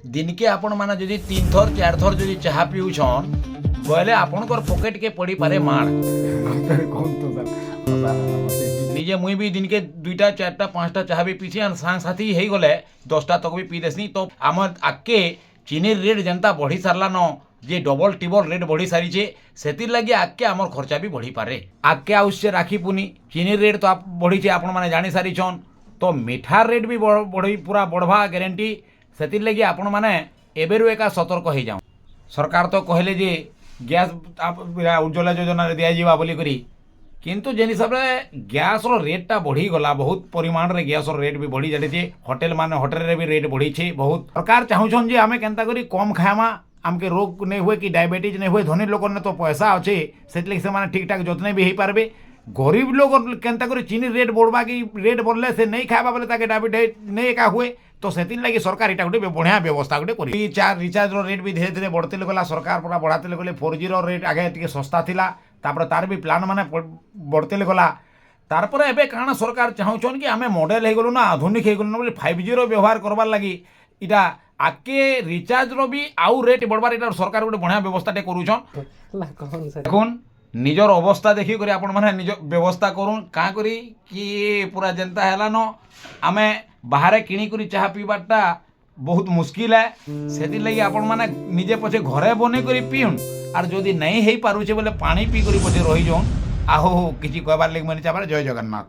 दिनके आपण माने जदि 3 थर 4 थर जदि चाह पिउछन बोले आपणकर पॉकेट के पड़ी पारे मार कौन तो सर निजे मुई भी दिनके 2टा 4टा 5टा चाह भी पीछे सांग साथी हेई गले 10टा तक भी पी देसनी तो आमर आके चीनी रेट जनता बढ़ी सारला न जे डबल टिबल रेट बढ़ी सारी सेतिर लगे आगे आमर खर्चा भी बढ़ी पारे आगे आउसे राखी पुनी चीनी रेट तो बढ़ी आपण मैंने जानी सारी तो मिठा रेट भी बढ़ी पूरा बढ़वा ग्यारंटी सेतिर लगे आपण मैंने एबेरु एका सतर्क हो जाऊँ सरकार तो कहले जे गैस उज्ज्वला योजना दिज्वा बोली करी किंतु जेन हिसाब से गैस रेटा बढ़ी गला बहुत परिमाण रे गैस रेट भी बढ़ी जाए होटेल माने होटेल रे भी रेट बढ़ी छे बहुत सरकार चाहूछन जे आमे केनता करी कम खाएमा आमके रोग नहीं हुए कि डायबिटीज नहीं हुए धनी लोक ने तो पैसा अच्छे से ठीक ठाक जत्न भी हो पारे गरीब लोग केनता करी चीनी रेट बढ़वा कि रेट बढ़ले से नहीं खावा बोले ताके डायबिटीज नहीं एका हुए तो से लगी सरकार इटा गोटे बढ़िया व्यवस्था गोटे कर रिचार्ज रेट भी धीरे धीरे बढ़ते गला सरकार पूरा बढ़ाते गले 4G रेट आगे टी सस्ता थिला तापर तार भी प्लान माने बढ़ते गला तारपर एबे काना सरकार चाहूछन कि आमे मॉडल हो गलु ना आधुनिक हो गलु ना बोले 5G व्यवहार करबार लगी इटा आके रिचार्ज रो भी आउ रेट बढ़वार इटा सरकार गोटे बढ़िया व्यवस्था करूछन देखुन निजर अवस्था देखी करी आपण माने निज व्यवस्था करूँ क्या करी कि पूरा जनता है न आमे बाहर किणी करी चाह पीबारटा बहुत मुश्किल है सेति लगी आपण माने निजे पछे घरे बने करी पीउन आर जदि नहीं हो पारुछे बोले पानी पी करी पछे रही जाऊन आहो किछि कहबार लगी मन चाहबार जय जगन्नाथ।